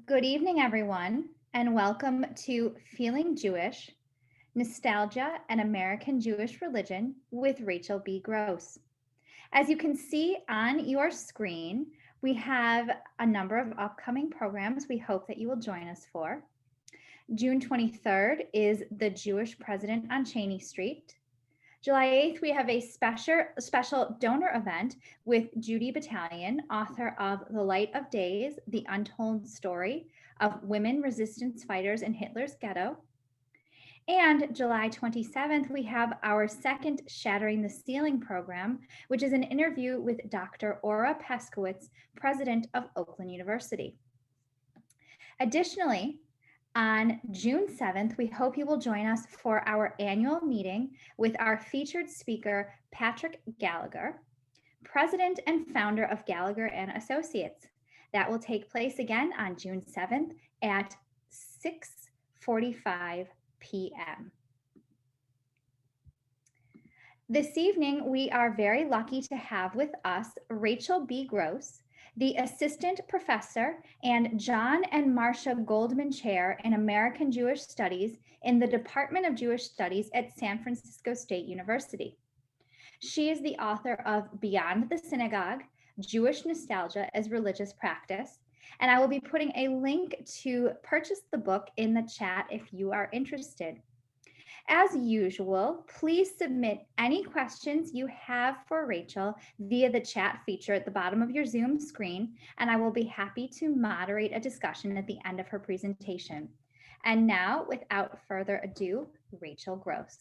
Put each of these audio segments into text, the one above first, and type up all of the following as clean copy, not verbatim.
Good evening, everyone, and welcome to Feeling Jewish, Nostalgia and American Jewish Religion with Rachel B. Gross. As you can see on your screen, we have a number of upcoming programs we hope that you will join us for. June 23rd is the Jewish President on Cheney Street. July 8th, we have a special donor event with Judy Battalion, author of The Light of Days, The Untold Story of Women Resistance Fighters in Hitler's Ghetto. And July 27th, we have our second Shattering the Ceiling program, which is an interview with Dr. Ora Peskowitz, president of Oakland University. Additionally, on June 7th, we hope you will join us for our annual meeting with our featured speaker, Patrick Gallagher, president and founder of Gallagher and Associates. That will take place again on June 7th at 6:45 p.m. This evening, we are very lucky to have with us Rachel B. Gross, the Assistant Professor and John and Marcia Goldman Chair in American Jewish Studies in the Department of Jewish Studies at San Francisco State University. She is the author of Beyond the Synagogue, Jewish Nostalgia as Religious Practice, and I will be putting a link to purchase the book in the chat if you are interested. As usual, please submit any questions you have for Rachel via the chat feature at the bottom of your Zoom screen, and I will be happy to moderate a discussion at the end of her presentation. And now, without further ado, Rachel Gross.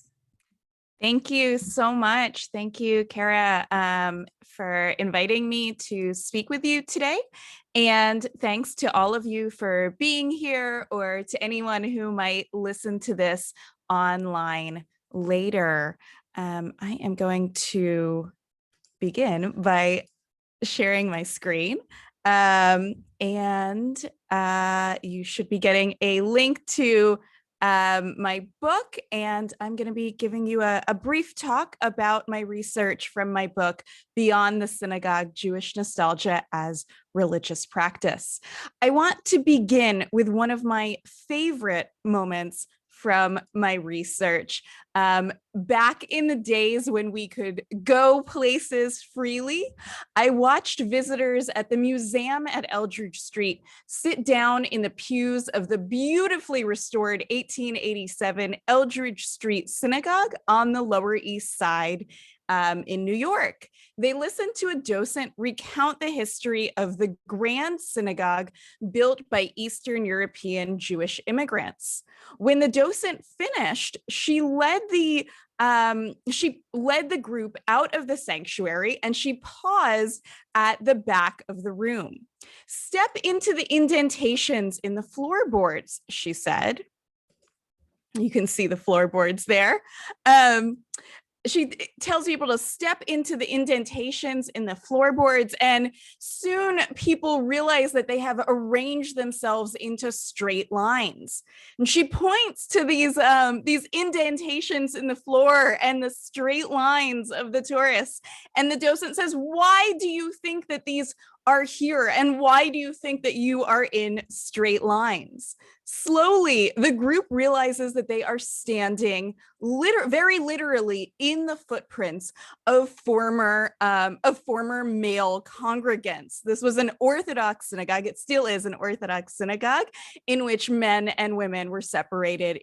Thank you so much. Thank you, Kara, for inviting me to speak with you today. And thanks to all of you for being here, or to anyone who might listen to this online later. I am going to begin by sharing my screen. And you should be getting a link to my book, and I'm going to be giving you a brief talk about my research from my book, Beyond the Synagogue, Jewish Nostalgia as Religious Practice. I want to begin with one of my favorite moments from my research. Back in the days when we could go places freely, I watched visitors at the museum at Eldridge Street sit down in the pews of the beautifully restored 1887 Eldridge Street Synagogue on the Lower East Side in New York. They listened to a docent recount the history of the Grand Synagogue built by Eastern European Jewish immigrants. When the docent finished, she led the group out of the sanctuary, and she paused at the back of the room. "Step into the indentations in the floorboards," she said. You can see the floorboards there. She tells people to step into the indentations in the floorboards, and soon people realize that they have arranged themselves into straight lines. And she points to these indentations in the floor and the straight lines of the tourists. And the docent says, "Why do you think that these are here? And why do you think that you are in straight lines?" Slowly, the group realizes that they are standing very literally in the footprints of former male congregants. This was an Orthodox synagogue. It still is an Orthodox synagogue in which men and women are separated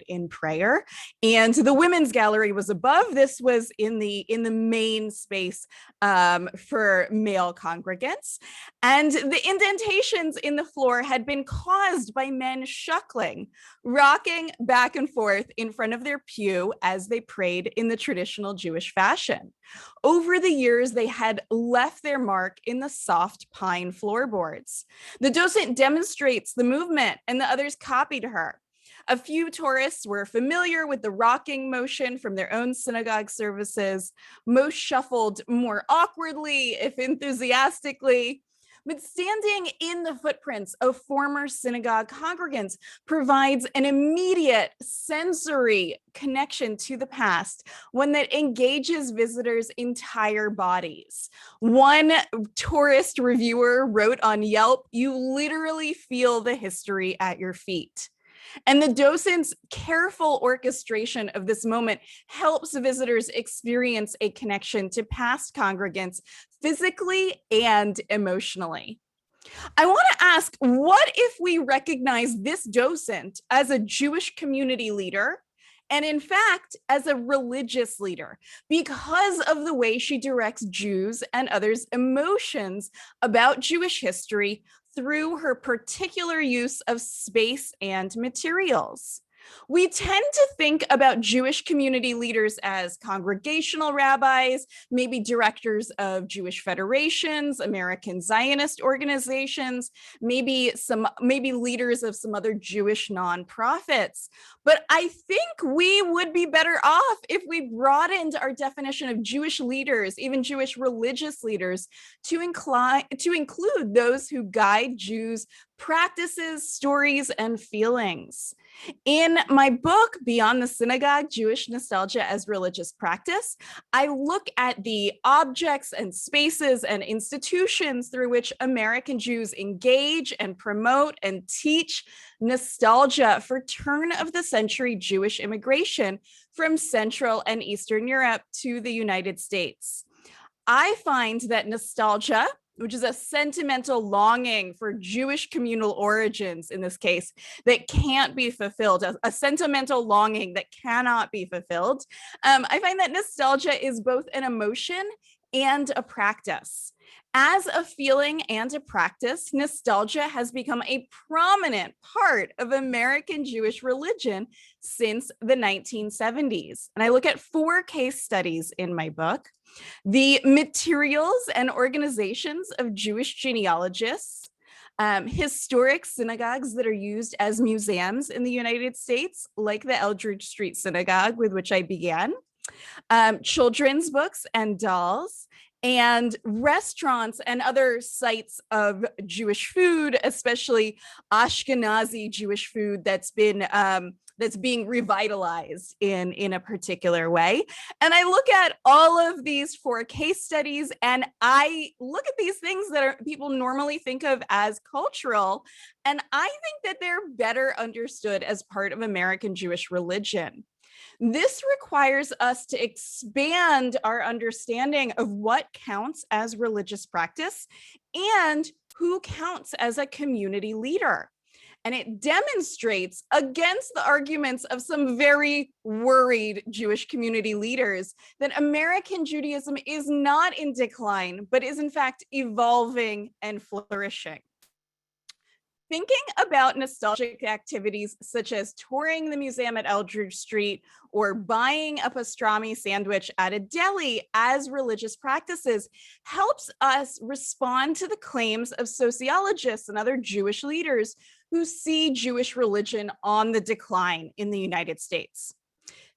in prayer. And the women's gallery was above. This was in the main space for male congregants. And the indentations in the floor had been caused by men shuckling, rocking back and forth in front of their pew as they prayed in the traditional Jewish fashion. Over the years, they had left their mark in the soft pine floorboards. The docent demonstrates the movement, and the others copied her. A few tourists were familiar with the rocking motion from their own synagogue services. Most shuffled more awkwardly, if enthusiastically. But standing in the footprints of former synagogue congregants provides an immediate sensory connection to the past, one that engages visitors' entire bodies. One tourist reviewer wrote on Yelp, "You literally feel the history at your feet." And the docent's careful orchestration of this moment helps visitors experience a connection to past congregants physically and emotionally. I want to ask, what if we recognize this docent as a Jewish community leader, and in fact, as a religious leader, because of the way she directs Jews and others' emotions about Jewish history through her particular use of space and materials? We tend to think about Jewish community leaders as congregational rabbis, maybe directors of Jewish federations, American Zionist organizations, maybe leaders of some other Jewish nonprofits. But I think we would be better off if we broadened our definition of Jewish leaders, even Jewish religious leaders, to include those who guide Jews' practices, stories, and feelings. In my book, Beyond the Synagogue, Jewish Nostalgia as Religious Practice, I look at the objects and spaces and institutions through which American Jews engage and promote and teach nostalgia for turn-of-the-century Jewish immigration from Central and Eastern Europe to the United States. I find that nostalgia, which is a sentimental longing for Jewish communal origins in this case, that can't be fulfilled, a sentimental longing that cannot be fulfilled. I find that nostalgia is both an emotion and a practice. As a feeling and a practice, nostalgia has become a prominent part of American Jewish religion since the 1970s. And I look at 4 case studies in my book: the materials and organizations of Jewish genealogists, historic synagogues that are used as museums in the United States, like the Eldridge Street Synagogue, with which I began, children's books and dolls, and restaurants and other sites of Jewish food, especially Ashkenazi Jewish food that's being revitalized in a particular way. And I look at all of these 4 case studies, and I look at these things that people normally think of as cultural, and I think that they're better understood as part of American Jewish religion. This requires us to expand our understanding of what counts as religious practice and who counts as a community leader. And it demonstrates, against the arguments of some very worried Jewish community leaders, that American Judaism is not in decline, but is in fact evolving and flourishing. Thinking about nostalgic activities such as touring the museum at Eldridge Street or buying a pastrami sandwich at a deli as religious practices helps us respond to the claims of sociologists and other Jewish leaders who see Jewish religion on the decline in the United States.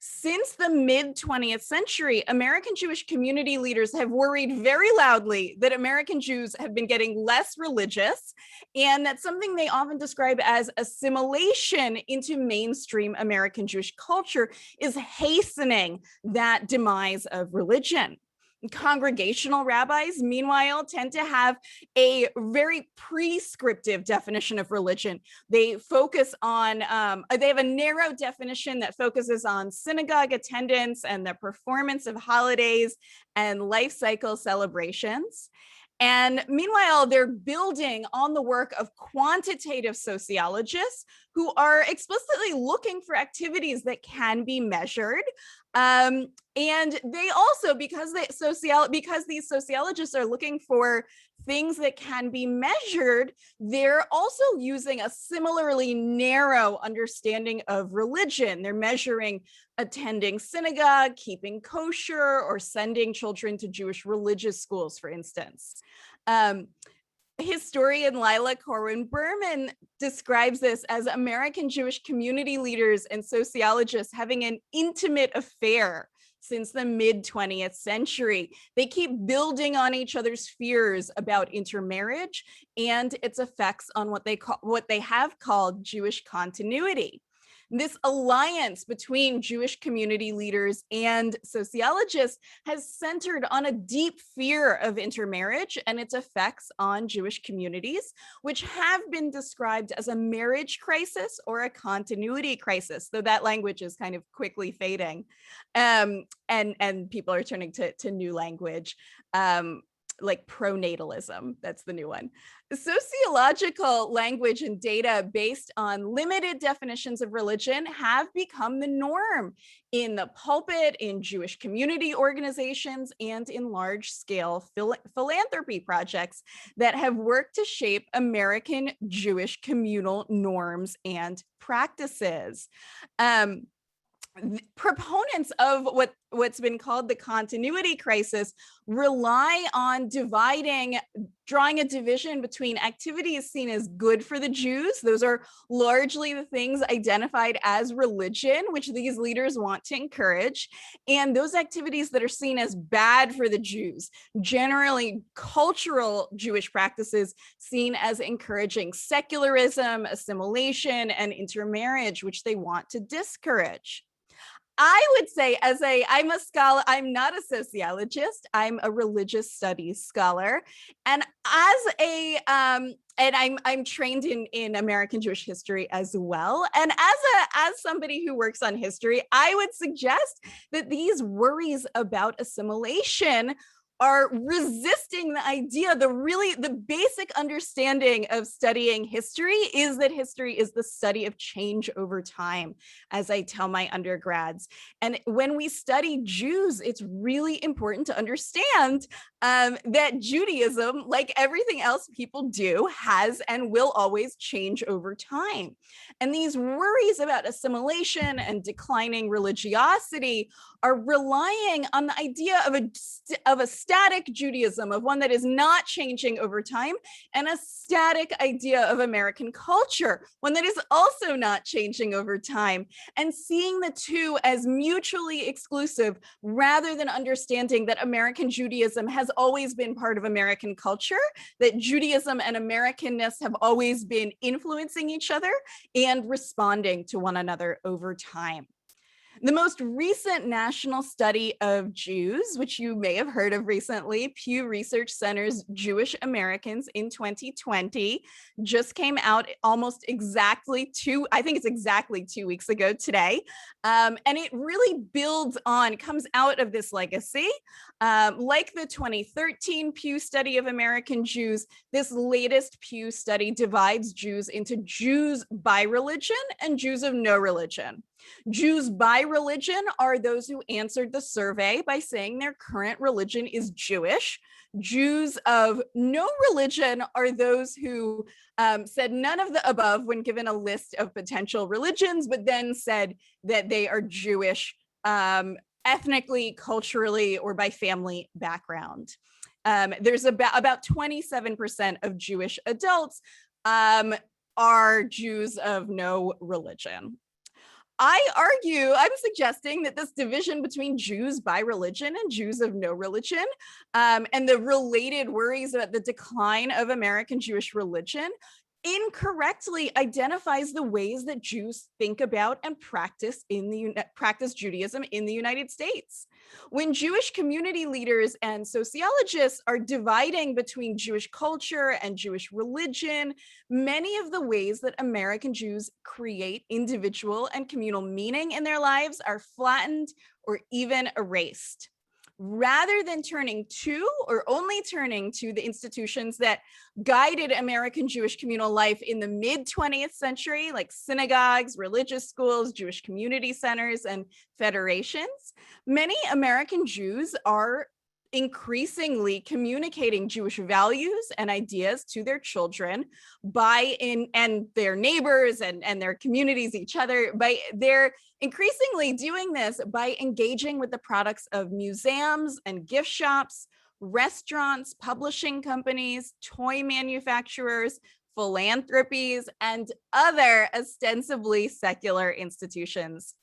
Since the mid-20th century, American Jewish community leaders have worried very loudly that American Jews have been getting less religious, and that's something they often describe as assimilation into mainstream American Jewish culture is hastening that demise of religion. Congregational rabbis, meanwhile, tend to have a very prescriptive definition of religion. They focus on, they have a narrow definition that focuses on synagogue attendance and the performance of holidays and life cycle celebrations. And meanwhile, they're building on the work of quantitative sociologists who are explicitly looking for activities that can be measured. And they also, because these sociologists are looking for things that can be measured, they're also using a similarly narrow understanding of religion. They're measuring attending synagogue, keeping kosher, or sending children to Jewish religious schools, for instance. Historian Lila Corwin Berman describes this as American Jewish community leaders and sociologists having an intimate affair since the mid 20th century. They keep building on each other's fears about intermarriage and its effects on what they have called Jewish continuity. This alliance between Jewish community leaders and sociologists has centered on a deep fear of intermarriage and its effects on Jewish communities, which have been described as a marriage crisis or a continuity crisis, though that language is kind of quickly fading. And people are turning to new language. Like pronatalism, that's the new one. Sociological language and data based on limited definitions of religion have become the norm in the pulpit, in Jewish community organizations, and in large-scale philanthropy projects that have worked to shape American Jewish communal norms and practices. Proponents of what's been called the continuity crisis rely on drawing a division between activities seen as good for the Jews. Those are largely the things identified as religion, which these leaders want to encourage, and those activities that are seen as bad for the Jews, generally cultural Jewish practices seen as encouraging secularism, assimilation, and intermarriage, which they want to discourage. I would say I'm a scholar, I'm not a sociologist, I'm a religious studies scholar. And I'm trained in American Jewish history as well. And as somebody who works on history, I would suggest that these worries about assimilation are resisting the idea, the basic understanding of studying history is that history is the study of change over time, as I tell my undergrads. And when we study Jews, it's really important to understand that Judaism, like everything else people do, has and will always change over time. And these worries about assimilation and declining religiosity are relying on the idea of a static Judaism, of one that is not changing over time, and a static idea of American culture, one that is also not changing over time, and seeing the two as mutually exclusive rather than understanding that American Judaism has always been part of American culture, that Judaism and Americanness have always been influencing each other and responding to one another over time. The most recent national study of Jews, which you may have heard of recently, Pew Research Center's Jewish Americans in 2020, just came out almost exactly exactly 2 weeks ago today. And it really comes out of this legacy. Like the 2013 Pew study of American Jews, this latest Pew study divides Jews into Jews by religion and Jews of no religion. Jews by religion are those who answered the survey by saying their current religion is Jewish. Jews of no religion are those who said none of the above when given a list of potential religions, but then said that they are Jewish ethnically, culturally, or by family background. There's about 27% of Jewish adults are Jews of no religion. I'm suggesting that this division between Jews by religion and Jews of no religion, and the related worries about the decline of American Jewish religion, incorrectly identifies the ways that Jews think about and practice Judaism in the United States. When Jewish community leaders and sociologists are dividing between Jewish culture and Jewish religion, many of the ways that American Jews create individual and communal meaning in their lives are flattened or even erased. Rather than turning to or only turning to the institutions that guided American Jewish communal life in the mid 20th century, like synagogues, religious schools, Jewish community centers, and federations, many American Jews are increasingly communicating Jewish values and ideas to their children and their neighbors and their communities, each other. They're increasingly doing this by engaging with the products of museums and gift shops, restaurants, publishing companies, toy manufacturers, philanthropies, and other ostensibly secular institutions.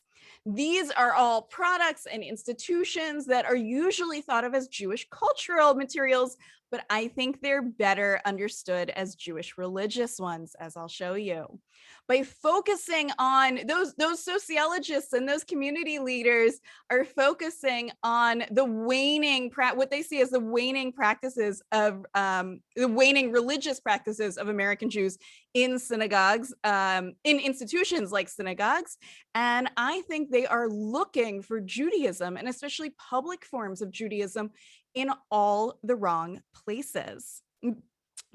These are all products and institutions that are usually thought of as Jewish cultural materials, but I think they're better understood as Jewish religious ones, as I'll show you. By focusing on those sociologists and those community leaders are focusing on the waning, what they see as the waning practices of the waning religious practices of American Jews in synagogues, in institutions like synagogues. And I think they are looking for Judaism, and especially public forms of Judaism, in all the wrong places.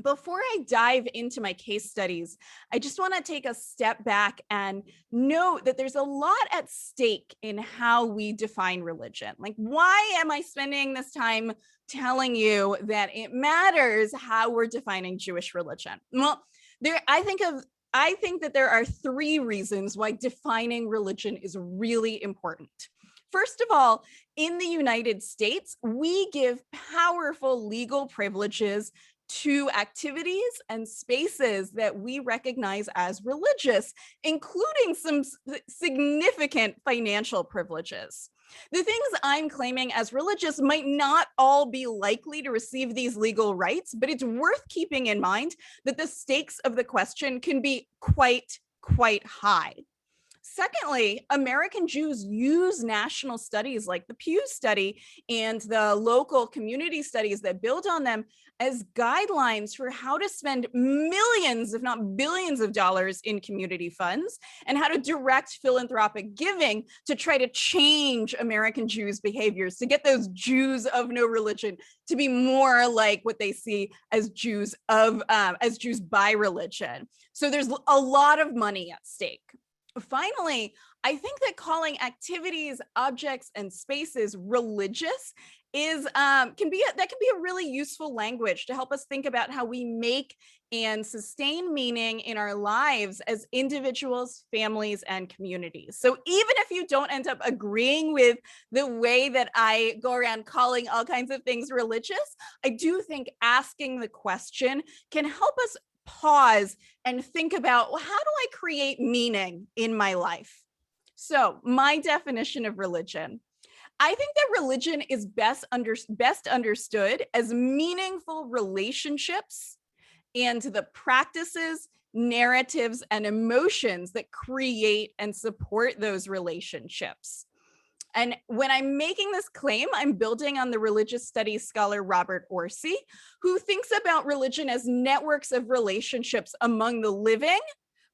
Before I dive into my case studies, I just want to take a step back and note that there's a lot at stake in how we define religion. Like, why am I spending this time telling you that it matters how we're defining Jewish religion? Well, I think that there are three reasons why defining religion is really important. First of all, in the United States, we give powerful legal privileges to activities and spaces that we recognize as religious, including some significant financial privileges. The things I'm claiming as religious might not all be likely to receive these legal rights, but it's worth keeping in mind that the stakes of the question can be quite high. Secondly, American Jews use national studies like the Pew Study and the local community studies that build on them as guidelines for how to spend millions, if not billions of dollars in community funds, and how to direct philanthropic giving to try to change American Jews' behaviors, to get those Jews of no religion to be more like what they see as Jews by religion. So there's a lot of money at stake. Finally, I think that calling activities, objects, and spaces religious can be a really useful language to help us think about how we make and sustain meaning in our lives as individuals, families, and communities. So even if you don't end up agreeing with the way that I go around calling all kinds of things religious, I do think asking the question can help us pause and think about, well, how do I create meaning in my life? So my definition of religion, I think that religion is best understood as meaningful relationships and the practices, narratives, and emotions that create and support those relationships. And when I'm making this claim, I'm building on the religious studies scholar Robert Orsi, who thinks about religion as networks of relationships among the living,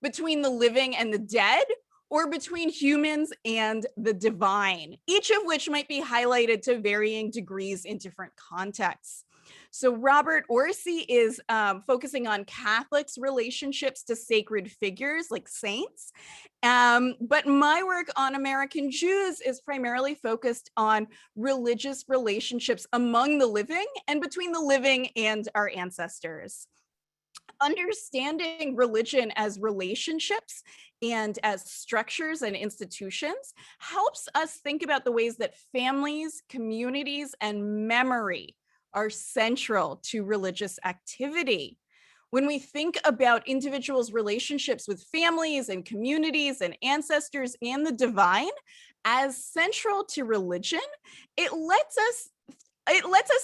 between the living and the dead, or between humans and the divine, each of which might be highlighted to varying degrees in different contexts. So Robert Orsi is focusing on Catholics' relationships to sacred figures like saints. But my work on American Jews is primarily focused on religious relationships among the living and between the living and our ancestors. Understanding religion as relationships and as structures and institutions helps us think about the ways that families, communities, and memory are central to religious activity. When we think about individuals' relationships with families and communities and ancestors and the divine as central to religion, it lets us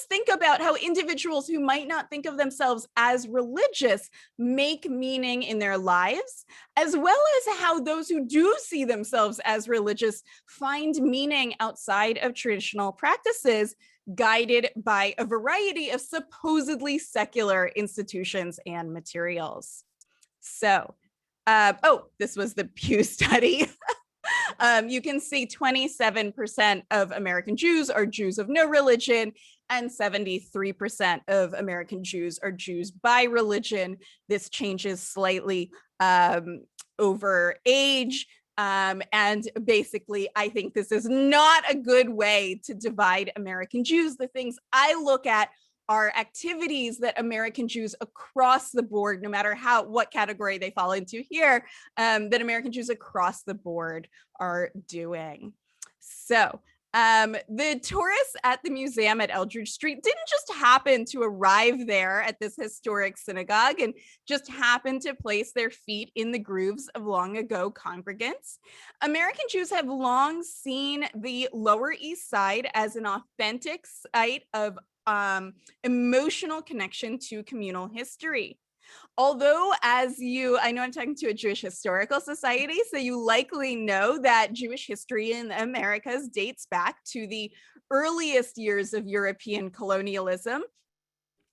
think about how individuals who might not think of themselves as religious make meaning in their lives, as well as how those who do see themselves as religious find meaning outside of traditional practices, guided by a variety of supposedly secular institutions and materials. So, this was the Pew Study. You can see 27% of American Jews are Jews of no religion, and 73% of American Jews are Jews by religion. This changes slightly over age. And basically, I think this is not a good way to divide American Jews. The things I look at are activities that American Jews across the board, no matter what category they fall into here, that American Jews across the board are doing. So The tourists at the museum at Eldridge Street didn't just happen to arrive there at this historic synagogue and just happen to place their feet in the grooves of long ago congregants. American Jews have long seen the Lower East Side as an authentic site of emotional connection to communal history. Although, I know I'm talking to a Jewish Historical Society, so you likely know that Jewish history in the Americas dates back to the earliest years of European colonialism.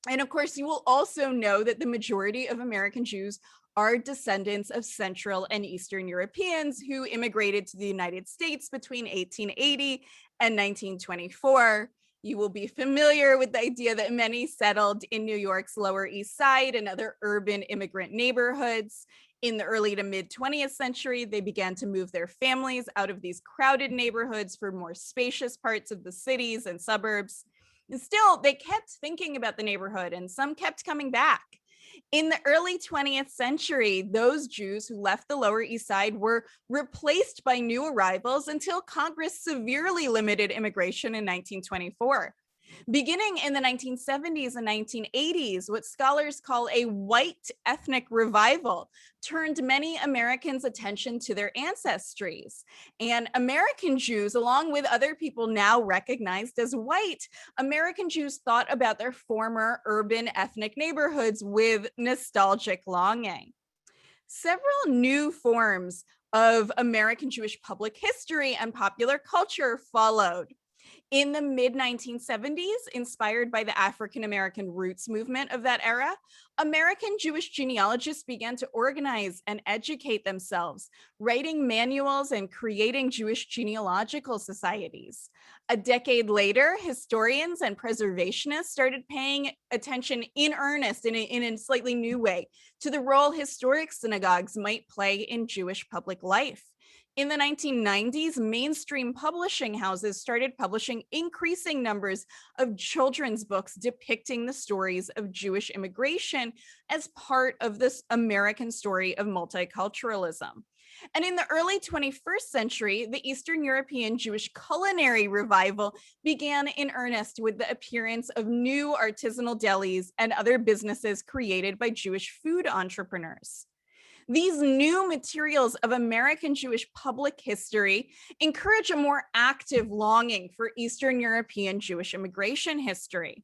And of course, you will also know that the majority of American Jews are descendants of Central and Eastern Europeans who immigrated to the United States between 1880 and 1924. You will be familiar with the idea that many settled in New York's Lower East Side and other urban immigrant neighborhoods. In the early to mid 20th century, they began to move their families out of these crowded neighborhoods for more spacious parts of the cities and suburbs. And still, they kept thinking about the neighborhood, and some kept coming back. In the early 20th century, those Jews who left the Lower East Side were replaced by new arrivals until Congress severely limited immigration in 1924. Beginning in the 1970s and 1980s, what scholars call a white ethnic revival turned many Americans' attention to their ancestries. And American Jews, along with other people now recognized as white, American Jews thought about their former urban ethnic neighborhoods with nostalgic longing. Several new forms of American Jewish public history and popular culture followed. In the mid 1970s, inspired by the African American roots movement of that era, American Jewish genealogists began to organize and educate themselves, writing manuals and creating Jewish genealogical societies. A decade later, historians and preservationists started paying attention in earnest, in a slightly new way, to the role historic synagogues might play in Jewish public life. In the 1990s, mainstream publishing houses started publishing increasing numbers of children's books depicting the stories of Jewish immigration as part of this American story of multiculturalism. And in the early 21st century, the Eastern European Jewish culinary revival began in earnest with the appearance of new artisanal delis and other businesses created by Jewish food entrepreneurs. These new materials of American Jewish public history encourage a more active longing for Eastern European Jewish immigration history.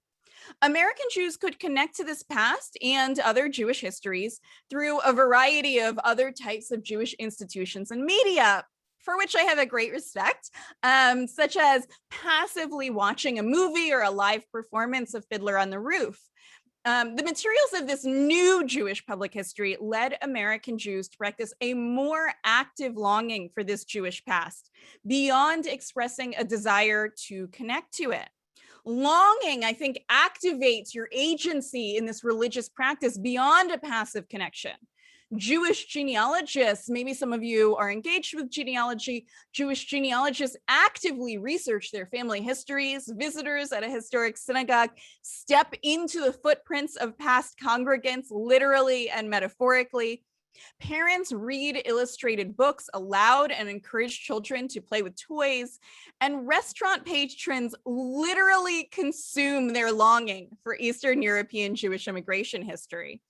American Jews could connect to this past and other Jewish histories through a variety of other types of Jewish institutions and media, for which I have a great respect, such as passively watching a movie or a live performance of Fiddler on the Roof. The materials of this new Jewish public history led American Jews to practice a more active longing for this Jewish past, beyond expressing a desire to connect to it. Longing, I think, activates your agency in this religious practice beyond a passive connection. Jewish genealogists, maybe some of you are engaged with genealogy, Jewish genealogists actively research their family histories. Visitors at a historic synagogue step into the footprints of past congregants, literally and metaphorically. Parents read illustrated books aloud and encourage children to play with toys. And restaurant patrons literally consume their longing for Eastern European Jewish immigration history.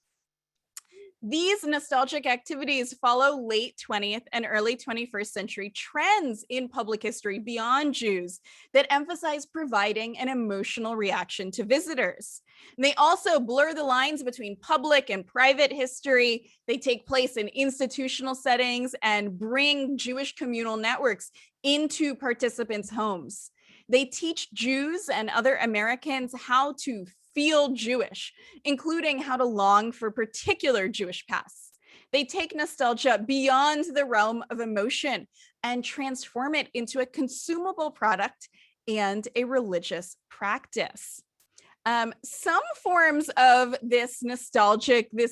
These nostalgic activities follow late 20th and early 21st century trends in public history beyond Jews that emphasize providing an emotional reaction to visitors. They also blur the lines between public and private history. They take place in institutional settings and bring Jewish communal networks into participants' homes. They teach Jews and other Americans how to feel Jewish, including how to long for particular Jewish pasts. They take nostalgia beyond the realm of emotion and transform it into a consumable product and a religious practice. Some forms of this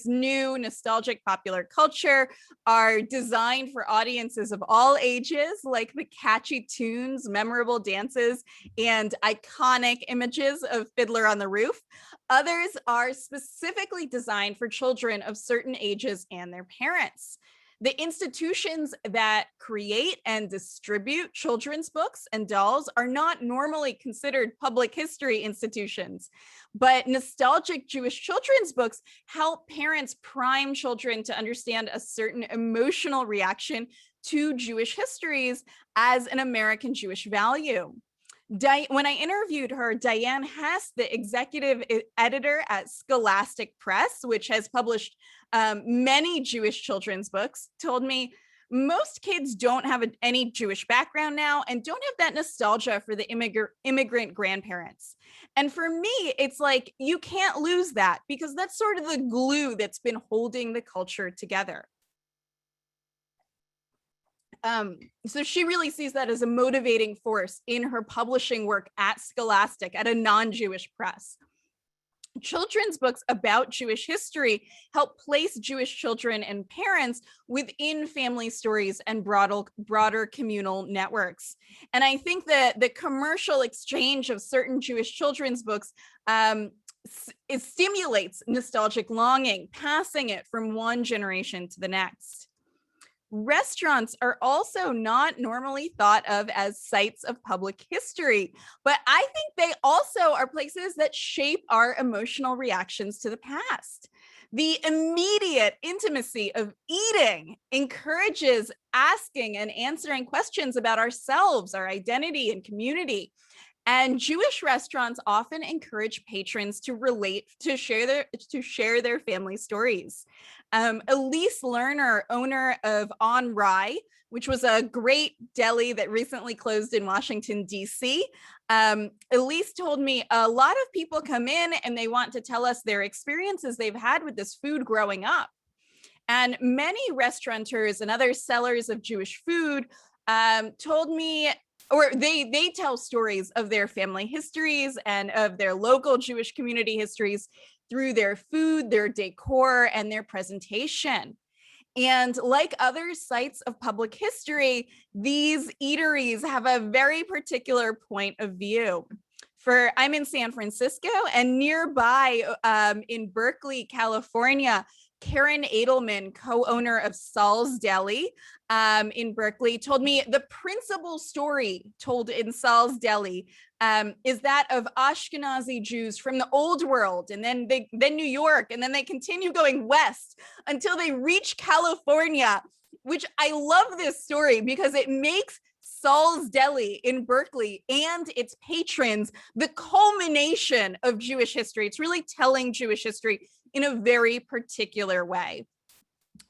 new nostalgic popular culture are designed for audiences of all ages, like the catchy tunes, memorable dances, and iconic images of Fiddler on the Roof. Others are specifically designed for children of certain ages and their parents. The institutions that create and distribute children's books and dolls are not normally considered public history institutions, but nostalgic Jewish children's books help parents prime children to understand a certain emotional reaction to Jewish histories as an American Jewish value. When I interviewed her, Diane Hess, the executive editor at Scholastic Press, which has published many Jewish children's books, told me most kids don't have any Jewish background now and don't have that nostalgia for the immigrant grandparents. And for me, it's like, you can't lose that because that's sort of the glue that's been holding the culture together. So she really sees that as a motivating force in her publishing work at Scholastic, at a non-Jewish press. Children's books about Jewish history help place Jewish children and parents within family stories and broader communal networks. And I think that the commercial exchange of certain Jewish children's books it stimulates nostalgic longing, passing it from one generation to the next. Restaurants are also not normally thought of as sites of public history, but I think they also are places that shape our emotional reactions to the past. The immediate intimacy of eating encourages asking and answering questions about ourselves, our identity, and community. And Jewish restaurants often encourage patrons to share their family stories. Elise Lerner, owner of On Rye, which was a great deli that recently closed in Washington, D.C. Elise told me a lot of people come in and they want to tell us their experiences they've had with this food growing up. And many restaurateurs and other sellers of Jewish food told me, or they tell stories of their family histories and of their local Jewish community histories through their food, their decor, and their presentation. And like other sites of public history, these eateries have a very particular point of view. I'm in San Francisco, and nearby in Berkeley, California, Karen Edelman, co-owner of Saul's Deli in Berkeley, told me the principal story told in Saul's Deli is that of Ashkenazi Jews from the old world, and then New York, and then they continue going west until they reach California, which I love this story because it makes Saul's Deli in Berkeley and its patrons the culmination of Jewish history. It's really telling Jewish history in a very particular way.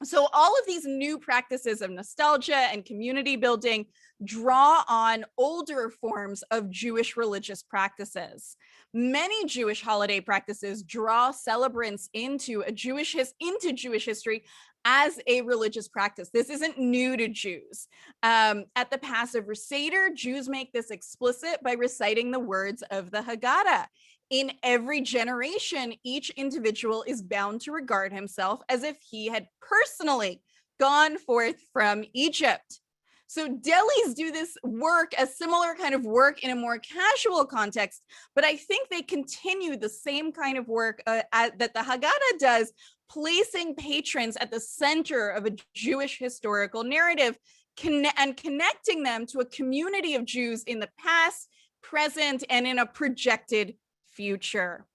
So all of these new practices of nostalgia and community building draw on older forms of Jewish religious practices. Many Jewish holiday practices draw celebrants into Jewish history as a religious practice. This isn't new to Jews. At the Passover Seder, Jews make this explicit by reciting the words of the Haggadah. In every generation, each individual is bound to regard himself as if he had personally gone forth from Egypt. So delis do this work, a similar kind of work in a more casual context, but I think they continue the same kind of work that the Haggadah does, placing patrons at the center of a Jewish historical narrative and connecting them to a community of Jews in the past, present, and in a projected future.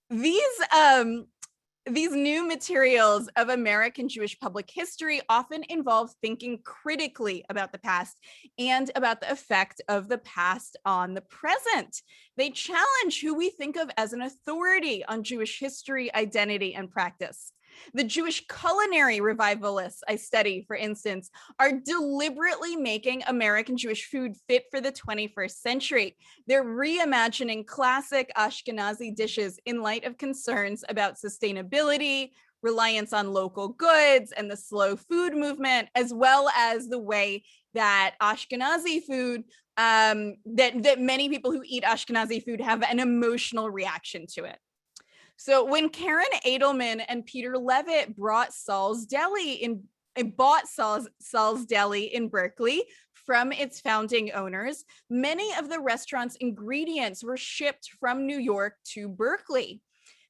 These new materials of American Jewish public history often involve thinking critically about the past and about the effect of the past on the present. They challenge who we think of as an authority on Jewish history, identity, and practice. The Jewish culinary revivalists I study, for instance, are deliberately making American Jewish food fit for the 21st century. They're reimagining classic Ashkenazi dishes in light of concerns about sustainability, reliance on local goods, and the slow food movement, as well as the way that Ashkenazi food, that many people who eat Ashkenazi food have an emotional reaction to it. So when Karen Edelman and Peter Levitt bought Saul's Deli in Berkeley from its founding owners, many of the restaurant's ingredients were shipped from New York to Berkeley.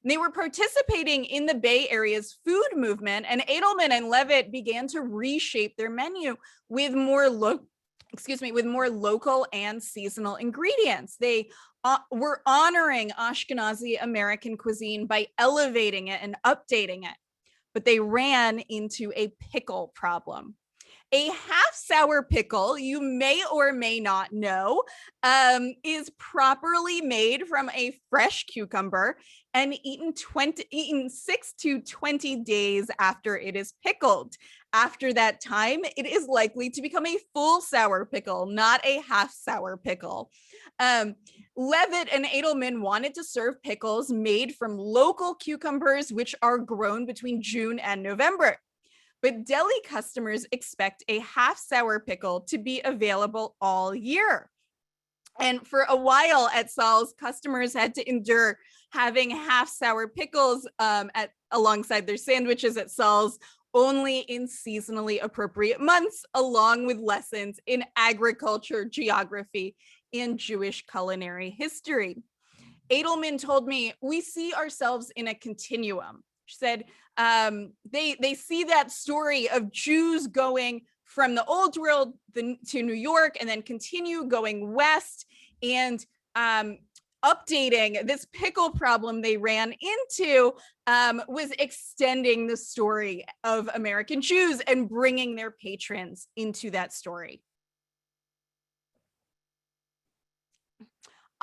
They were participating in the Bay Area's food movement, and Edelman and Levitt began to reshape their menu with more local and seasonal ingredients. They were honoring Ashkenazi American cuisine by elevating it and updating it. But they ran into a pickle problem. A half sour pickle, you may or may not know, is properly made from a fresh cucumber and eaten 6 to 20 days after it is pickled. After that time, it is likely to become a full sour pickle, not a half sour pickle. Levitt and Edelman wanted to serve pickles made from local cucumbers, which are grown between June and November. But deli customers expect a half sour pickle to be available all year. And for a while at Saul's, customers had to endure having half sour pickles alongside their sandwiches at Saul's only in seasonally appropriate months, along with lessons in agriculture, geography, and Jewish culinary history. Edelman told me, we see ourselves in a continuum. She said, they see that story of Jews going from the old world to New York and then continue going west and updating this pickle problem they ran into was extending the story of American Jews and bringing their patrons into that story.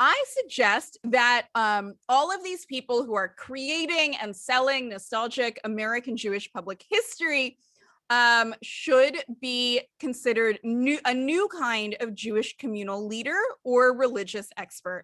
I suggest that all of these people who are creating and selling nostalgic American Jewish public history should be considered a new kind of Jewish communal leader or religious expert.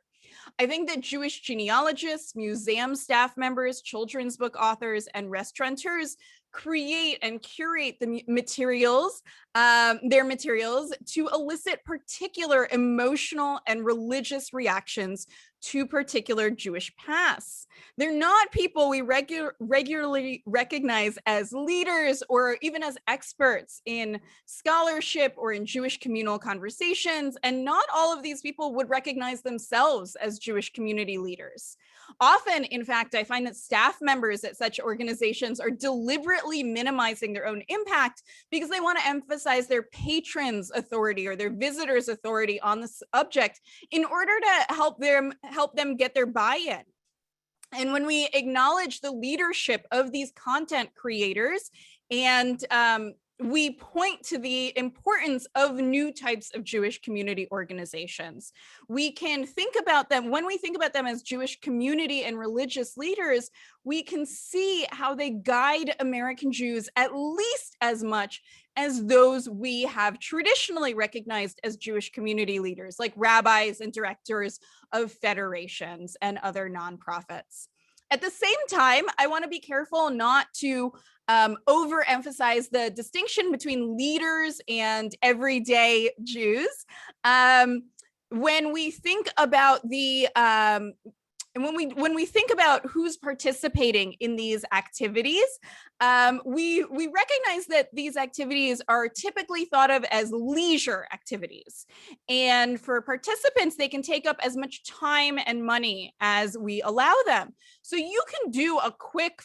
I think that Jewish genealogists, museum staff members, children's book authors, and restaurateurs create and curate the materials, their materials to elicit particular emotional and religious reactions to particular Jewish pasts. They're not people we regularly recognize as leaders or even as experts in scholarship or in Jewish communal conversations, and not all of these people would recognize themselves as Jewish community leaders. Often, in fact, I find that staff members at such organizations are deliberately minimizing their own impact because they want to emphasize their patrons' authority or their visitors' authority on the subject in order to help them get their buy-in. And when we acknowledge the leadership of these content creators and we point to the importance of new types of Jewish community organizations, we can think about them, when we think about them as Jewish community and religious leaders, we can see how they guide American Jews at least as much as those we have traditionally recognized as Jewish community leaders, like rabbis and directors of federations and other nonprofits. At the same time, I want to be careful not to overemphasize the distinction between leaders and everyday Jews. When we think about the when we think about who's participating in these activities, we recognize that these activities are typically thought of as leisure activities. And for participants, they can take up as much time and money as we allow them. So you can do a quick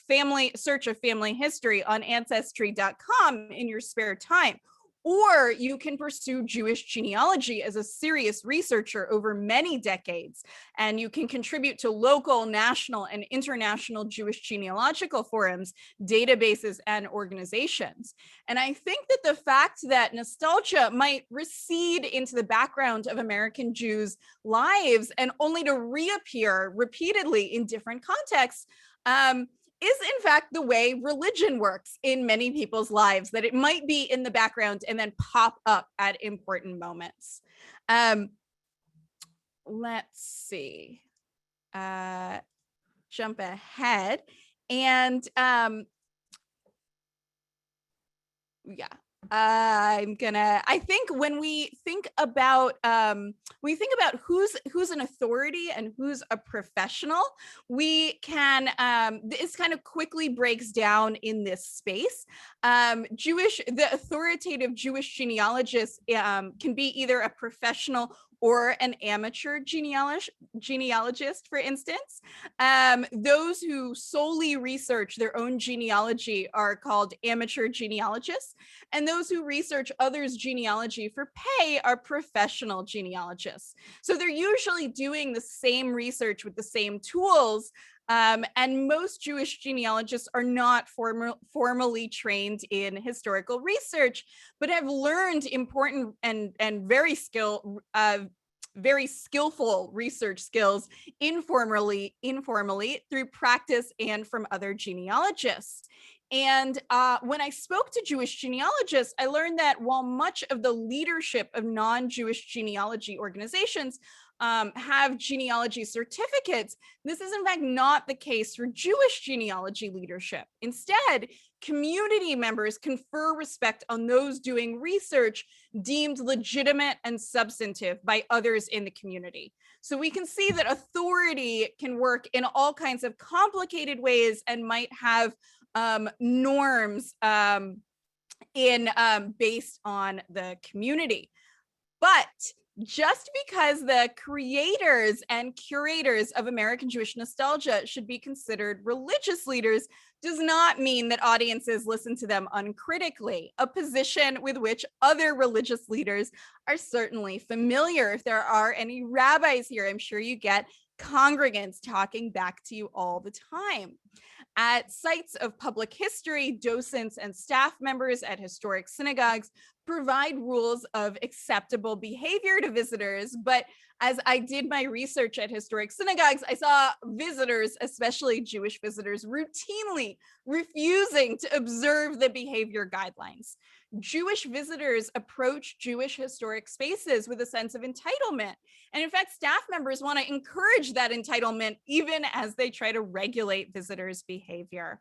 search of family history on Ancestry.com in your spare time. Or you can pursue Jewish genealogy as a serious researcher over many decades, and you can contribute to local, national, and international Jewish genealogical forums, databases, and organizations. And I think that the fact that nostalgia might recede into the background of American Jews' lives and only to reappear repeatedly in different contexts is in fact the way religion works in many people's lives, that it might be in the background and then pop up at important moments. Let's see, jump ahead. And I think when we think about who's an authority and who's a professional, we can, this kind of quickly breaks down in this space. The authoritative Jewish genealogist can be either a professional or an amateur genealogist, for instance. Those who solely research their own genealogy are called amateur genealogists, and those who research others' genealogy for pay are professional genealogists. So they're usually doing the same research with the same tools, and most Jewish genealogists are not formally trained in historical research, but have learned important and very skillful research skills informally through practice and from other genealogists. And when I spoke to Jewish genealogists, I learned that while much of the leadership of non-Jewish genealogy organizations have genealogy certificates, this is in fact not the case for Jewish genealogy leadership. Instead, community members confer respect on those doing research deemed legitimate and substantive by others in the community. So we can see that authority can work in all kinds of complicated ways and might have norms based on the community. But just because the creators and curators of American Jewish nostalgia should be considered religious leaders does not mean that audiences listen to them uncritically, a position with which other religious leaders are certainly familiar. If there are any rabbis here, I'm sure you get congregants talking back to you all the time. At sites of public history, docents and staff members at historic synagogues provide rules of acceptable behavior to visitors. But as I did my research at historic synagogues, I saw visitors, especially Jewish visitors, routinely refusing to observe the behavior guidelines. Jewish visitors approach Jewish historic spaces with a sense of entitlement. And in fact, staff members want to encourage that entitlement even as they try to regulate visitors' behavior.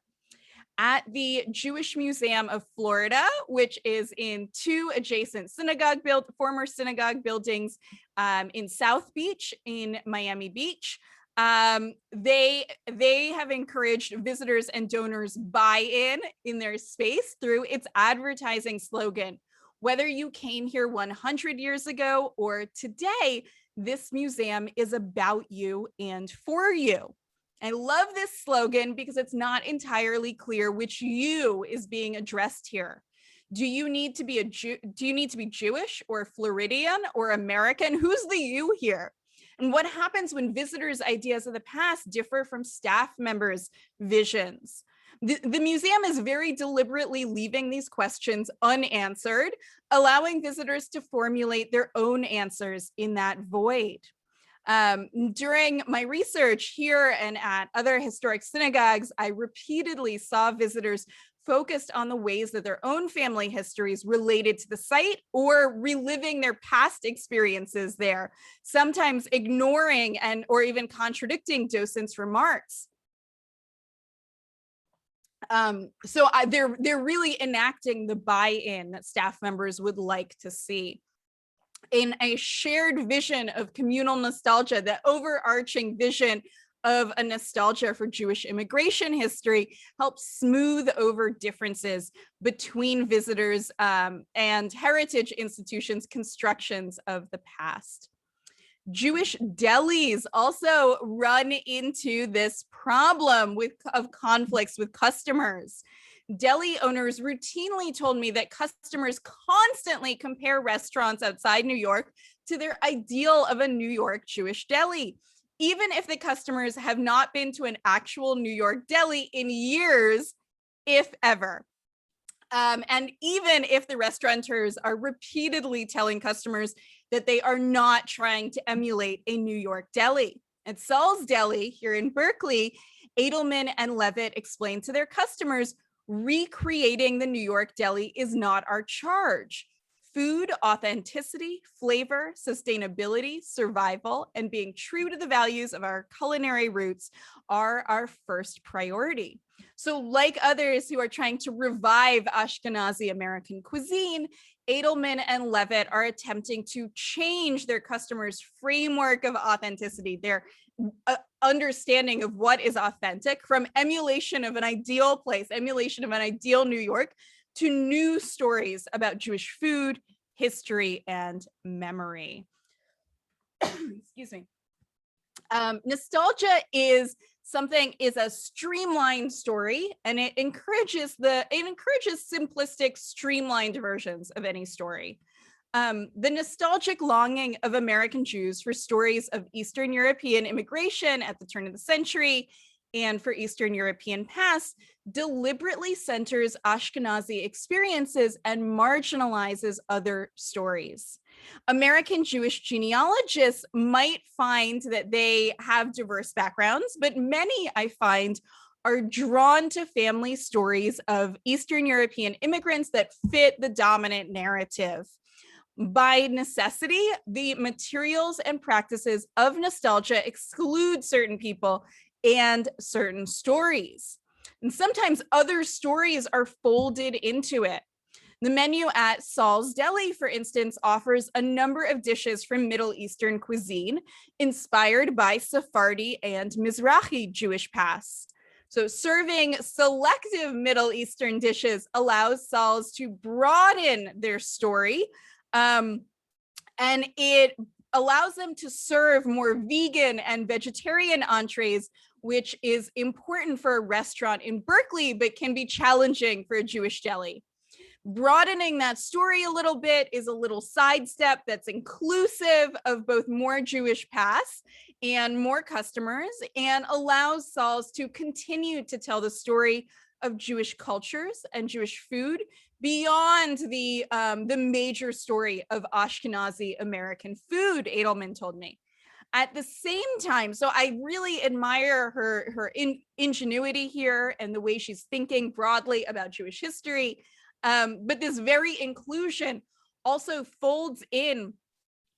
At the Jewish Museum of Florida, which is in two adjacent former synagogue buildings in South Beach, in Miami Beach, they have encouraged visitors and donors buy-in in their space through its advertising slogan. Whether you came here 100 years ago or today, this museum is about you and for you. I love this slogan because it's not entirely clear which you is being addressed here. Do you need to be Jewish or Floridian or American? Who's the you here? And what happens when visitors' ideas of the past differ from staff members' visions? The museum is very deliberately leaving these questions unanswered, allowing visitors to formulate their own answers in that void. During my research here and at other historic synagogues, I repeatedly saw visitors focused on the ways that their own family histories related to the site or reliving their past experiences there, sometimes ignoring or even contradicting docents' remarks. They're really enacting the buy-in that staff members would like to see. In a shared vision of communal nostalgia, the overarching vision of a nostalgia for Jewish immigration history helps smooth over differences between visitors and heritage institutions' constructions of the past. Jewish delis also run into this problem of conflicts with customers. Deli owners routinely told me that customers constantly compare restaurants outside New York to their ideal of a New York Jewish deli, even if the customers have not been to an actual New York deli in years, if ever. And even if the restaurateurs are repeatedly telling customers that they are not trying to emulate a New York deli. At Saul's Deli here in Berkeley, Edelman and Levitt explained to their customers, recreating the New York deli is not our charge. Food, authenticity, flavor, sustainability, survival, and being true to the values of our culinary roots are our first priority. So like others who are trying to revive Ashkenazi American cuisine, Edelman and Levitt are attempting to change their customers' framework of authenticity, their understanding of what is authentic, from emulation of an ideal place, emulation of an ideal New York, to new stories about Jewish food, history, and memory. excuse me. Nostalgia is a streamlined story, and it encourages simplistic, streamlined versions of any story. The nostalgic longing of American Jews for stories of Eastern European immigration at the turn of the century and for Eastern European past deliberately centers Ashkenazi experiences and marginalizes other stories. American Jewish genealogists might find that they have diverse backgrounds, but many, I find, are drawn to family stories of Eastern European immigrants that fit the dominant narrative. By necessity, the materials and practices of nostalgia exclude certain people and certain stories. And sometimes other stories are folded into it. The menu at Saul's Deli, for instance, offers a number of dishes from Middle Eastern cuisine inspired by Sephardi and Mizrahi Jewish past. So serving selective Middle Eastern dishes allows Saul's to broaden their story, and it allows them to serve more vegan and vegetarian entrees, which is important for a restaurant in Berkeley, but can be challenging for a Jewish deli. Broadening that story a little bit is a little sidestep that's inclusive of both more Jewish pasts and more customers, and allows Saul's to continue to tell the story of Jewish cultures and Jewish food beyond the major story of Ashkenazi American food, Edelman told me. At the same time, so I really admire her ingenuity here and the way she's thinking broadly about Jewish history. But this very inclusion also folds in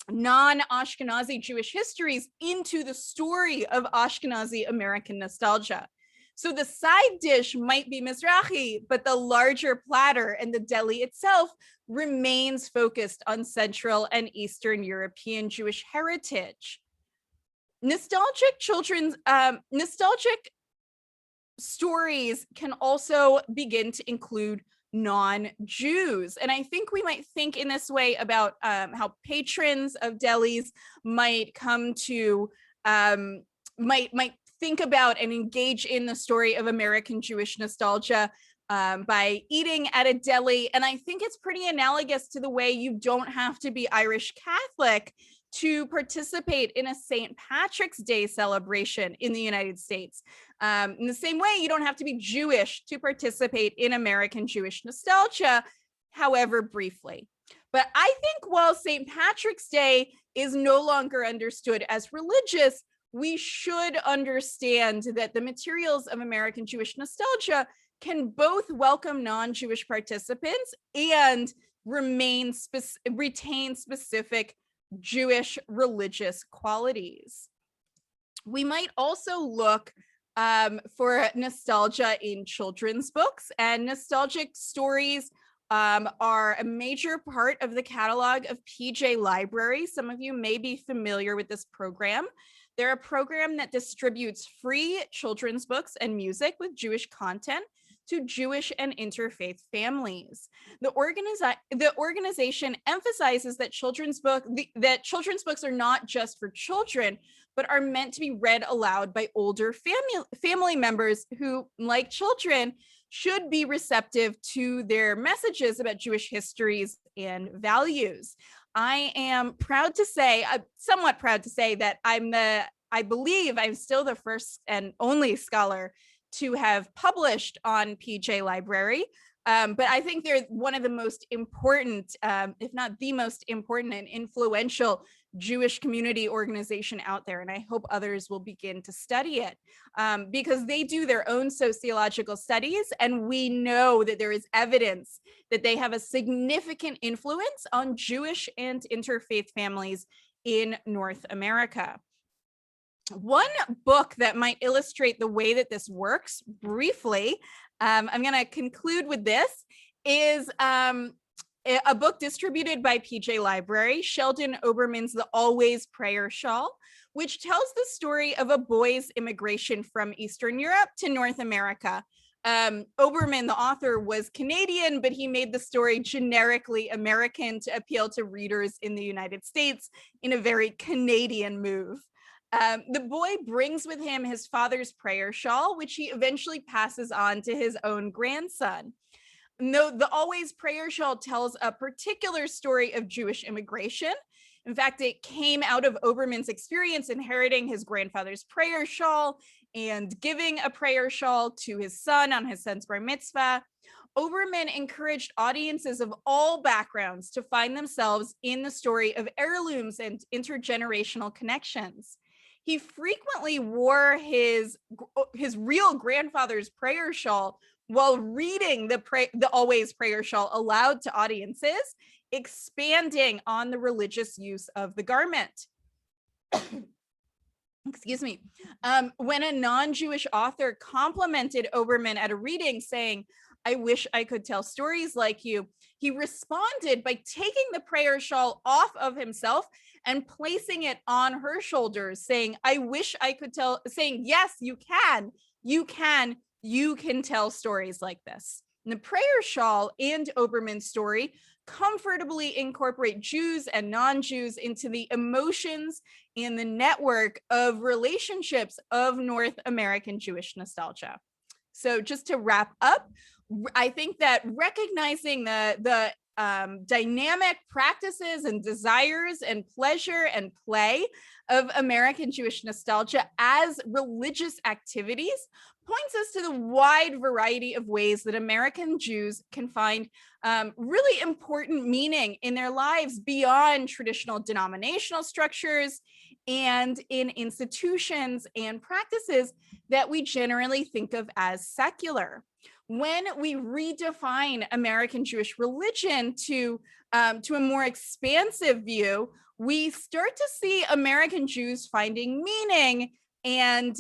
non-Ashkenazi Jewish histories into the story of Ashkenazi American nostalgia. So the side dish might be Mizrahi, but the larger platter and the deli itself remains focused on Central and Eastern European Jewish heritage. Nostalgic stories can also begin to include non-Jews. And I think we might think in this way about how patrons of delis might come to, might think about and engage in the story of American Jewish nostalgia by eating at a deli. And I think it's pretty analogous to the way you don't have to be Irish Catholic to participate in a St. Patrick's Day celebration in the United States. In the same way, you don't have to be Jewish to participate in American Jewish nostalgia, however briefly. But I think while St. Patrick's Day is no longer understood as religious, we should understand that the materials of American Jewish nostalgia can both welcome non-Jewish participants and retain specific Jewish religious qualities. We might also look for nostalgia in children's books, and nostalgic stories are a major part of the catalog of PJ Library. Some of you may be familiar with this program. They're a program that distributes free children's books and music with Jewish content to Jewish and interfaith families. The organization emphasizes that children's books are not just for children, but are meant to be read aloud by older family members who, like children, should be receptive to their messages about Jewish histories and values. I am proud to say, somewhat proud to say, that I believe I'm still the first and only scholar to have published on PJ Library. But I think they're one of the most important, if not the most important and influential Jewish community organization out there. And I hope others will begin to study it because they do their own sociological studies. And we know that there is evidence that they have a significant influence on Jewish and interfaith families in North America. One book that might illustrate the way that this works briefly, I'm going to conclude with this, is a book distributed by PJ Library, Sheldon Oberman's The Always Prayer Shawl, which tells the story of a boy's immigration from Eastern Europe to North America. Oberman, the author, was Canadian, but he made the story generically American to appeal to readers in the United States in a very Canadian move. The boy brings with him his father's prayer shawl, which he eventually passes on to his own grandson. No, the Always Prayer Shawl tells a particular story of Jewish immigration. In fact, it came out of Oberman's experience inheriting his grandfather's prayer shawl and giving a prayer shawl to his son on his son's bar mitzvah. Oberman encouraged audiences of all backgrounds to find themselves in the story of heirlooms and intergenerational connections. He frequently wore his real grandfather's prayer shawl while reading the Always Prayer Shawl aloud to audiences, expanding on the religious use of the garment. Excuse me. When a non-Jewish author complimented Oberman at a reading saying, "I wish I could tell stories like you," he responded by taking the prayer shawl off of himself and placing it on her shoulders, saying, "I wish I could tell," saying, "Yes, you can tell stories like this." And the prayer shawl and Oberman's story comfortably incorporate Jews and non-Jews into the emotions and the network of relationships of North American Jewish nostalgia. So just to wrap up, I think that recognizing the dynamic practices and desires and pleasure and play of American Jewish nostalgia as religious activities points us to the wide variety of ways that American Jews can find really important meaning in their lives beyond traditional denominational structures and in institutions and practices that we generally think of as secular. When we redefine American Jewish religion to a more expansive view, we start to see American Jews finding meaning and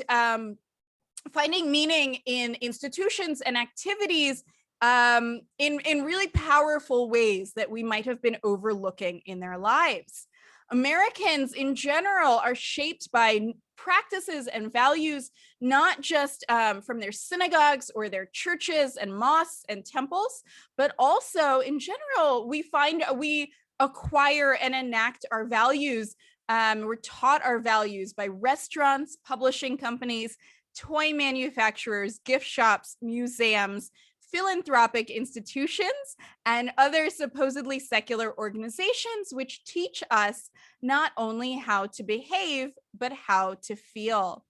finding meaning in institutions and activities in really powerful ways that we might have been overlooking in their lives. Americans in general are shaped by practices and values, not just from their synagogues or their churches and mosques and temples, but also in general, we acquire and enact our values. We're taught our values by restaurants, publishing companies, toy manufacturers, gift shops, museums, philanthropic institutions, and other supposedly secular organizations, which teach us not only how to behave, but how to feel.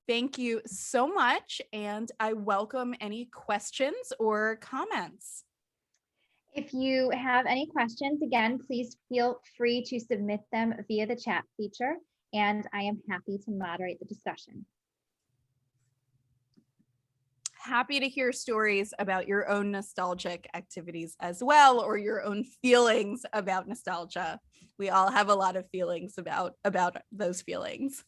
Thank you so much, and I welcome any questions or comments. If you have any questions, again, please feel free to submit them via the chat feature, and I am happy to moderate the discussion. Happy to hear stories about your own nostalgic activities as well, or your own feelings about nostalgia. We all have a lot of feelings about those feelings.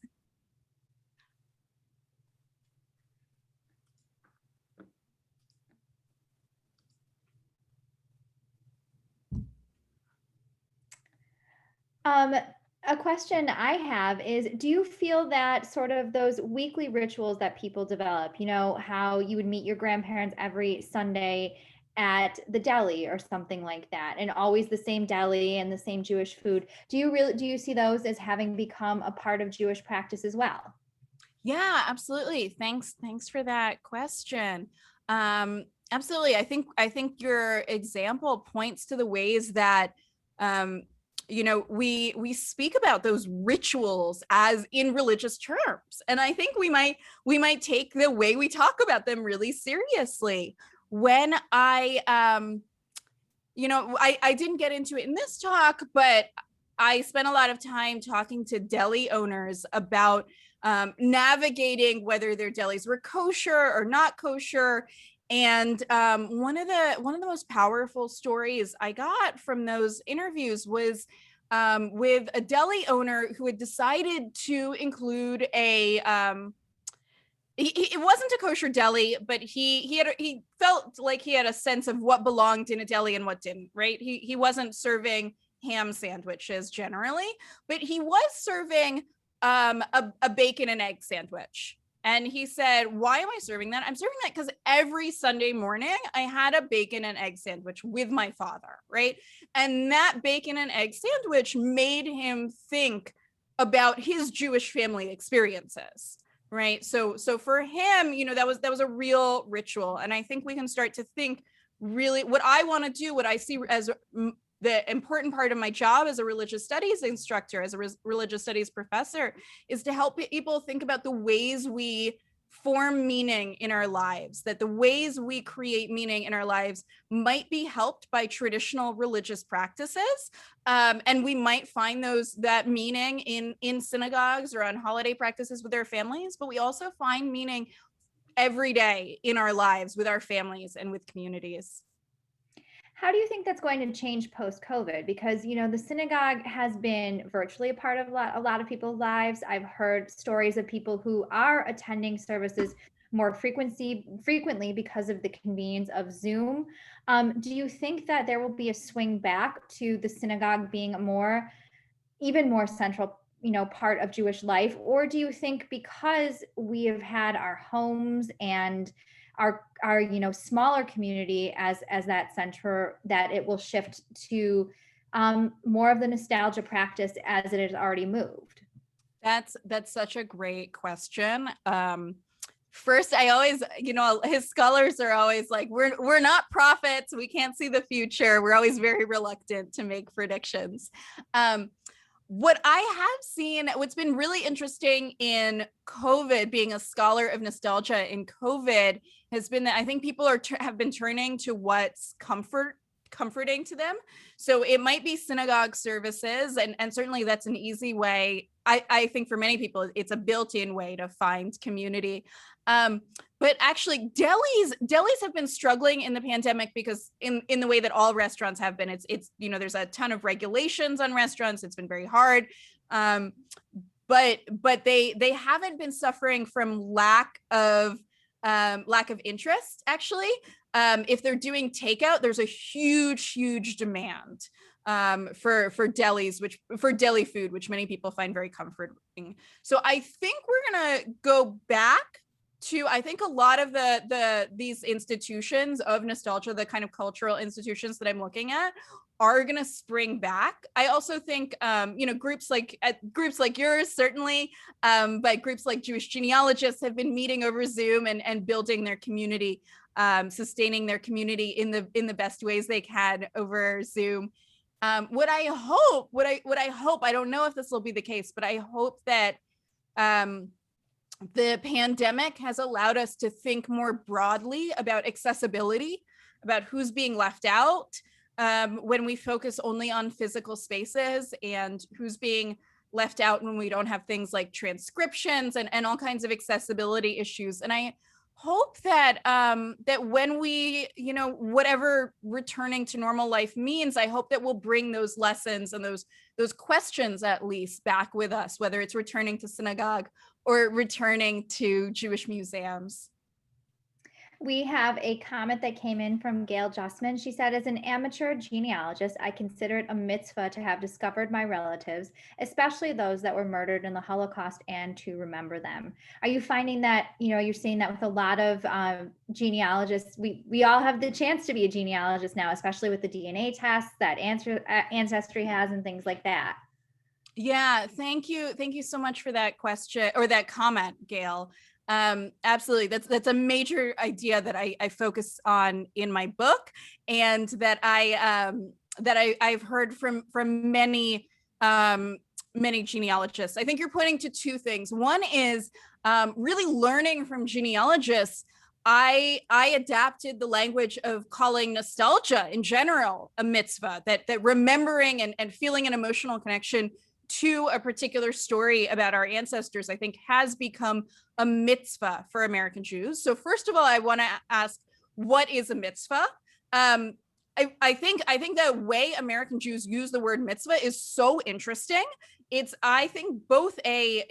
A question I have is, do you feel that sort of those weekly rituals that people develop, you know, how you would meet your grandparents every Sunday at the deli or something like that, and always the same deli and the same Jewish food, do you see those as having become a part of Jewish practice as well? Yeah, absolutely. Thanks for that question. Absolutely. I think your example points to the ways that you know, we speak about those rituals as in religious terms, and I think we might take the way we talk about them really seriously. When I didn't get into it in this talk, but I spent a lot of time talking to deli owners about navigating whether their delis were kosher or not kosher. And one of the most powerful stories I got from those interviews was with a deli owner who had decided to include a it wasn't a kosher deli, but he felt like he had a sense of what belonged in a deli and what didn't, right? He wasn't serving ham sandwiches generally, but he was serving a bacon and egg sandwich. And he said, why am I serving that? I'm serving that because every Sunday morning I had a bacon and egg sandwich with my father, right? And that bacon and egg sandwich made him think about his Jewish family experiences, right? So for him, that was a real ritual. And I think we can start to think really what I want to do, what I see as the important part of my job as a religious studies instructor, as a religious studies professor, is to help people think about the ways we form meaning in our lives, that the ways we create meaning in our lives might be helped by traditional religious practices. And we might find that meaning in synagogues or on holiday practices with their families, but we also find meaning every day in our lives with our families and with communities. How do you think that's going to change post-COVID? Because, the synagogue has been virtually a part of a lot of people's lives. I've heard stories of people who are attending services more frequently because of the convenience of Zoom. Do you think that there will be a swing back to the synagogue being even more central, part of Jewish life? Or do you think because we have had our homes and our smaller community as that center, that it will shift to more of the nostalgia practice as it has already moved? That's such a great question. First, I always, his scholars are always like, we're not prophets. We can't see the future. We're always very reluctant to make predictions. What I have seen, what's been really interesting in COVID, being a scholar of nostalgia in COVID, has been that I think people have been turning to what's comforting to them. So it might be synagogue services, and certainly that's an easy way. I think for many people, it's a built-in way to find community. But actually, delis have been struggling in the pandemic because in the way that all restaurants have been, it's there's a ton of regulations on restaurants. It's been very hard. But they haven't been suffering from lack of interest, actually. If they're doing takeout, there's a huge demand for delis, for deli food, which many people find very comforting. So I think we're gonna go back to, I think a lot of these institutions of nostalgia, the kind of cultural institutions that I'm looking at, are going to spring back. I also think, groups like yours, certainly, but groups like Jewish genealogists have been meeting over Zoom and building their community, sustaining their community in the best ways they can over Zoom. What I hope, I don't know if this will be the case, but I hope that the pandemic has allowed us to think more broadly about accessibility, about who's being left out, when we focus only on physical spaces, and who's being left out when we don't have things like transcriptions and all kinds of accessibility issues. And I hope that that when we, whatever returning to normal life means, I hope that we'll bring those lessons and those questions at least back with us, whether it's returning to synagogue or returning to Jewish museums. We have a comment that came in from Gail Justman. She said, as an amateur genealogist, I consider it a mitzvah to have discovered my relatives, especially those that were murdered in the Holocaust, and to remember them. Are you finding that, you're seeing that with a lot of genealogists? We all have the chance to be a genealogist now, especially with the DNA tests that Ancestry has and things like that. Yeah, thank you. Thank you so much for that question, or that comment, Gail. Absolutely. That's a major idea that I focus on in my book, and that I've heard from many genealogists. I think you're pointing to two things. One is really learning from genealogists. I adapted the language of calling nostalgia in general a mitzvah, that remembering and feeling an emotional connection to a particular story about our ancestors, I think, has become a mitzvah for American Jews. So first of all, I want to ask, what is a mitzvah? I think the way American Jews use the word mitzvah is so interesting. It's, I think, both a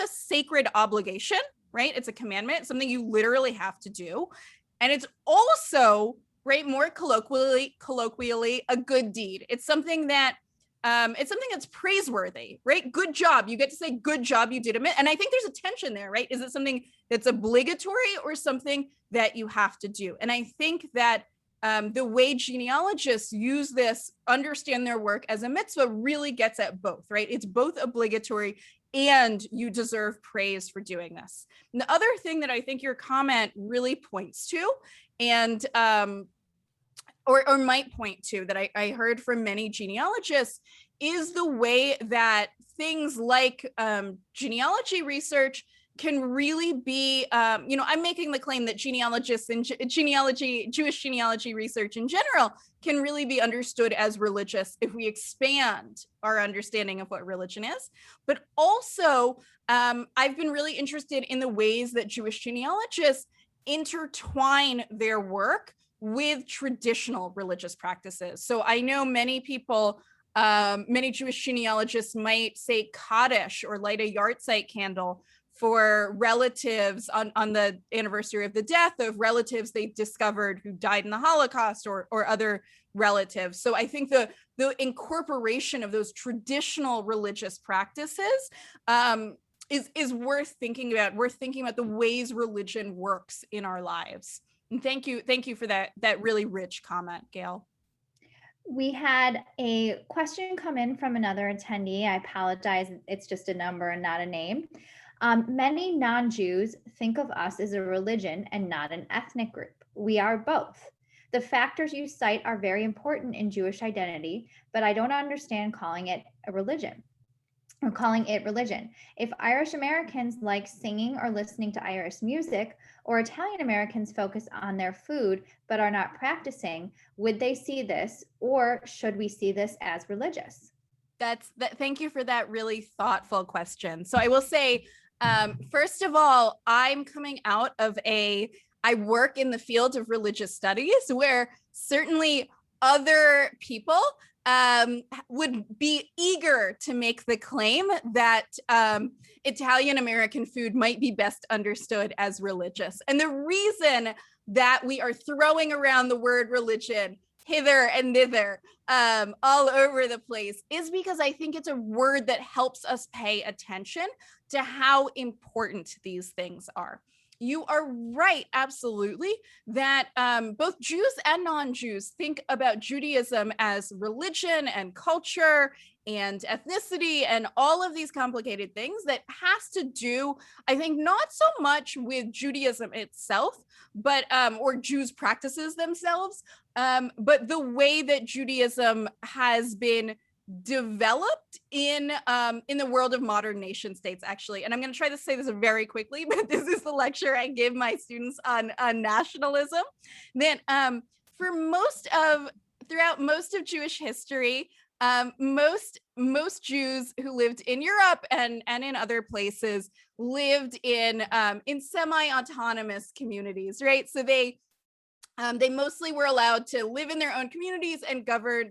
sacred obligation, right? It's a commandment, something you literally have to do. And it's also, right, more colloquially, a good deed. It's something that it's something that's praiseworthy, right? Good job. You get to say, good job, you did it. And I think there's a tension there, right? Is it something that's obligatory or something that you have to do? And I think that the way genealogists use this, understand their work as a mitzvah, really gets at both, right? It's both obligatory and you deserve praise for doing this. And the other thing that I think your comment really points to, and or might point to, that I heard from many genealogists, is the way that things like genealogy research can really be, I'm making the claim that genealogists and Jewish genealogy research in general can really be understood as religious if we expand our understanding of what religion is. But also, I've been really interested in the ways that Jewish genealogists intertwine their work with traditional religious practices. So I know many people, many Jewish genealogists might say Kaddish or light a yahrzeit candle for relatives on the anniversary of the death of relatives they discovered who died in the Holocaust, or other relatives. So I think the incorporation of those traditional religious practices is worth thinking about. Worth thinking about the ways religion works in our lives. And thank you for that really rich comment, Gail. We had a question come in from another attendee. I apologize, it's just a number and not a name. Many non-Jews think of us as a religion and not an ethnic group. We are both. The factors you cite are very important in Jewish identity, but I don't understand calling it religion. If Irish Americans like singing or listening to Irish music, or Italian Americans focus on their food but are not practicing, would they see this, or should we see this as religious? Thank you for that really thoughtful question. So I will say, first of all, I'm coming out of I work in the field of religious studies, where certainly other people would be eager to make the claim that Italian American food might be best understood as religious. And the reason that we are throwing around the word religion hither and thither all over the place is because I think it's a word that helps us pay attention to how important these things are. You are right, absolutely, that both Jews and non-Jews think about Judaism as religion and culture and ethnicity and all of these complicated things that has to do, I think, not so much with Judaism itself, but or Jews' practices themselves, but the way that Judaism has been developed in the world of modern nation states, actually. And I'm going to try to say this very quickly, but this is the lecture I give my students on nationalism. That throughout most of Jewish history, most Jews who lived in Europe and in other places lived in semi-autonomous communities, right? So they mostly were allowed to live in their own communities and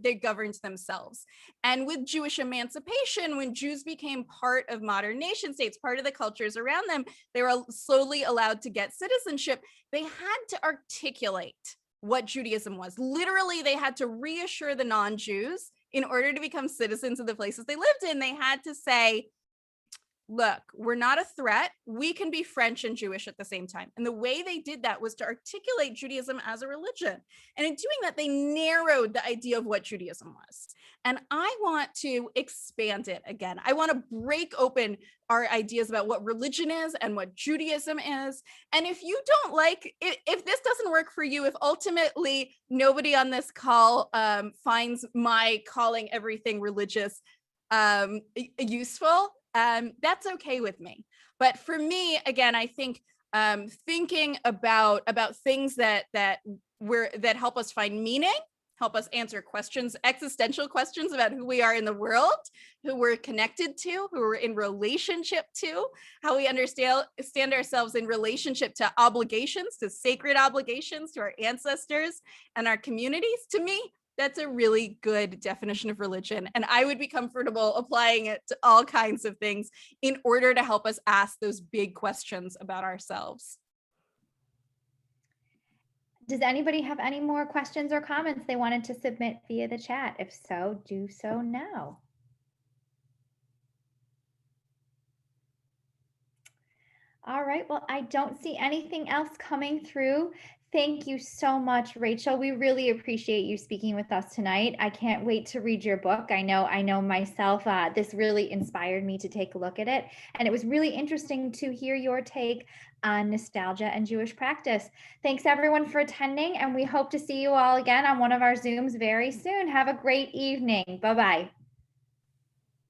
they governed themselves. And with Jewish emancipation, when Jews became part of modern nation states, part of the cultures around them, they were slowly allowed to get citizenship. They had to articulate what Judaism was. Literally, they had to reassure the non-Jews in order to become citizens of the places they lived in. They had to say, look, we're not a threat. We can be French and Jewish at the same time. And the way they did that was to articulate Judaism as a religion. And in doing that, they narrowed the idea of what Judaism was. And I want to expand it again. I want to break open our ideas about what religion is and what Judaism is. And if you don't like, if this doesn't work for you, if ultimately nobody on this call finds my calling everything religious useful, that's okay with me. But for me, again, I think thinking about things that help us find meaning, help us answer questions, existential questions about who we are in the world, who we're connected to, who we're in relationship to, how we understand ourselves in relationship to obligations, to sacred obligations, to our ancestors and our communities. To me, that's a really good definition of religion. And I would be comfortable applying it to all kinds of things in order to help us ask those big questions about ourselves. Does anybody have any more questions or comments they wanted to submit via the chat? If so, do so now. All right, well, I don't see anything else coming through. Thank you so much, Rachel. We really appreciate you speaking with us tonight. I can't wait to read your book. I know myself, this really inspired me to take a look at it. And it was really interesting to hear your take on nostalgia and Jewish practice. Thanks everyone for attending, and we hope to see you all again on one of our Zooms very soon. Have a great evening. Bye-bye.